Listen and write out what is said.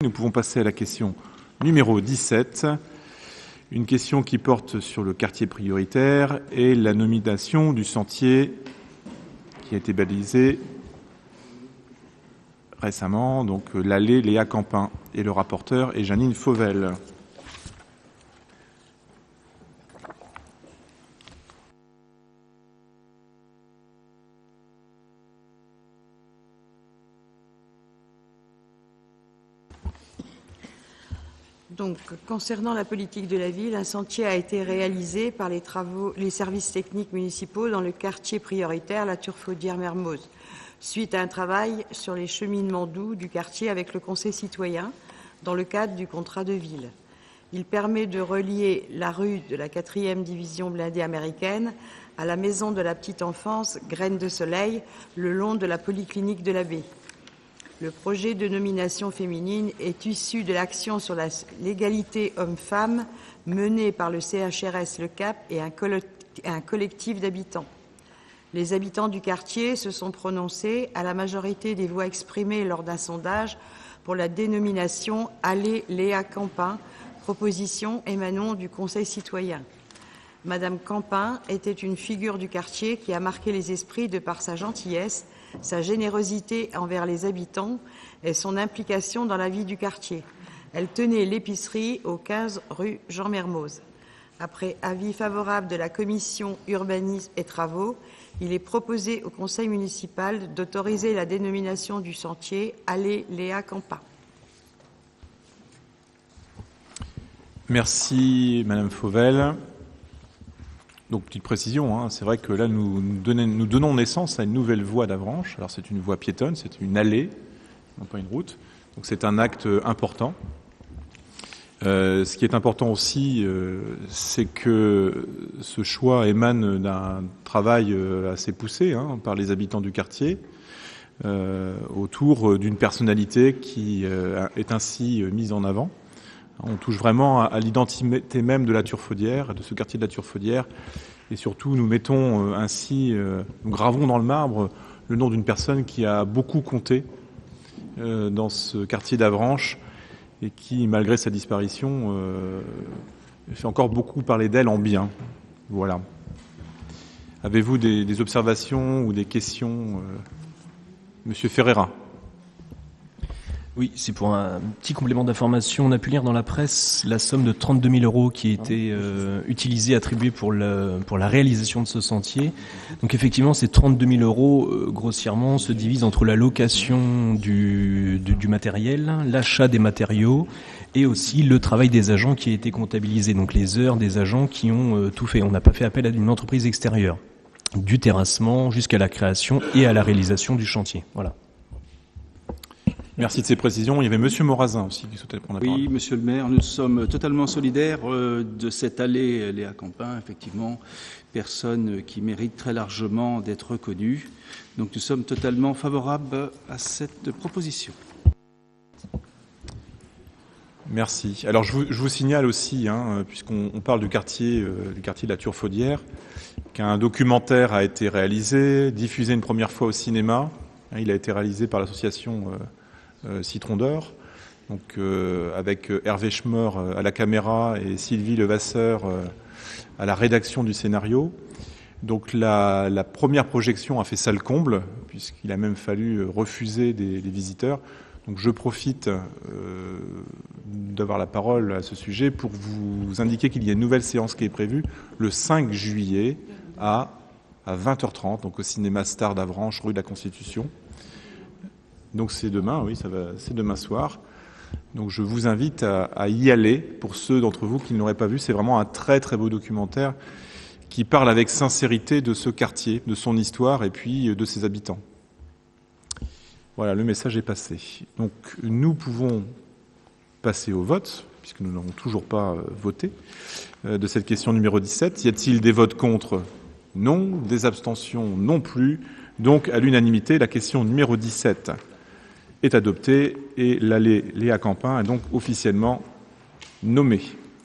Nous pouvons passer à la question numéro 17, une question qui porte sur le quartier prioritaire et la nomination du sentier qui a été balisé récemment, donc l'allée Léa Campin. Et le rapporteur est Jeannine Fauvel. Donc, concernant la politique de la ville, un sentier a été réalisé par les services techniques municipaux dans le quartier prioritaire, la Turfaudière-Mermoz, suite à un travail sur les cheminements doux du quartier avec le Conseil citoyen dans le cadre du contrat de ville. Il permet de relier la rue de la 4e division blindée américaine à la maison de la petite enfance Graines de Soleil, le long de la polyclinique de la Baie. Le projet de nomination féminine est issu de l'action sur l'égalité homme-femme menée par le CHRS Le Cap et un collectif d'habitants. Les habitants du quartier se sont prononcés à la majorité des voix exprimées lors d'un sondage pour la dénomination Allée Léa Campin, proposition émanant du Conseil citoyen. Madame Campin était une figure du quartier qui a marqué les esprits de par sa gentillesse, sa générosité envers les habitants et son implication dans la vie du quartier. Elle tenait l'épicerie au 15 rue Jean Mermoz. Après avis favorable de la commission urbanisme et travaux, il est proposé au conseil municipal d'autoriser la dénomination du sentier Allée Léa Campin. Merci Madame Fauvel. Donc, petite précision, c'est vrai que là, nous donnons naissance à une nouvelle voie d'Avranches. Alors, c'est une voie piétonne, c'est une allée, non pas une route. Donc, c'est un acte important. Ce qui est important aussi, c'est que ce choix émane d'un travail assez poussé par les habitants du quartier autour d'une personnalité qui est ainsi mise en avant. On touche vraiment à l'identité même de la Turfaudière, de ce quartier de la Turfaudière. Et surtout, nous mettons ainsi, nous gravons dans le marbre le nom d'une personne qui a beaucoup compté dans ce quartier d'Avranches et qui, malgré sa disparition, fait encore beaucoup parler d'elle en bien. Voilà. Avez-vous des observations ou des questions, Monsieur Ferreira? Oui, c'est pour un petit complément d'information. On a pu lire dans la presse la somme de 32 000 euros qui a été utilisée, attribuée pour la réalisation de ce sentier. Donc effectivement, ces 32 000 euros, grossièrement, se divisent entre la location du matériel, l'achat des matériaux et aussi le travail des agents qui a été comptabilisé. Donc les heures des agents qui ont tout fait. On n'a pas fait appel à une entreprise extérieure. Du terrassement jusqu'à la création et à la réalisation du chantier. Voilà. Merci de ces précisions. Il y avait Monsieur Morazin aussi qui souhaitait prendre la parole. Oui, Monsieur le maire, nous sommes totalement solidaires de cette allée Léa Campin. Effectivement, personne qui mérite très largement d'être reconnue. Donc nous sommes totalement favorables à cette proposition. Merci. Alors je vous signale aussi, puisqu'on parle du quartier de la Turfaudière, qu'un documentaire a été réalisé, diffusé une première fois au cinéma. Il a été réalisé par l'association Citron d'Or, donc avec Hervé Schmor à la caméra et Sylvie Levasseur à la rédaction du scénario. Donc la première projection a fait salle comble, puisqu'il a même fallu refuser des visiteurs. Donc je profite d'avoir la parole à ce sujet pour vous indiquer qu'il y a une nouvelle séance qui est prévue le 5 juillet à 20h30, donc au cinéma Star d'Avranches, rue de la Constitution. Donc c'est demain, oui, c'est demain soir. Donc je vous invite à y aller pour ceux d'entre vous qui ne l'auraient pas vu. C'est vraiment un très très beau documentaire qui parle avec sincérité de ce quartier, de son histoire et puis de ses habitants. Voilà, le message est passé. Donc nous pouvons passer au vote, puisque nous n'avons toujours pas voté, de cette question numéro 17. Y a-t-il des votes contre? Non. Des abstentions? Non plus. Donc à l'unanimité, la question numéro 17 est adoptée et l'allée Léa Campin est donc officiellement nommée.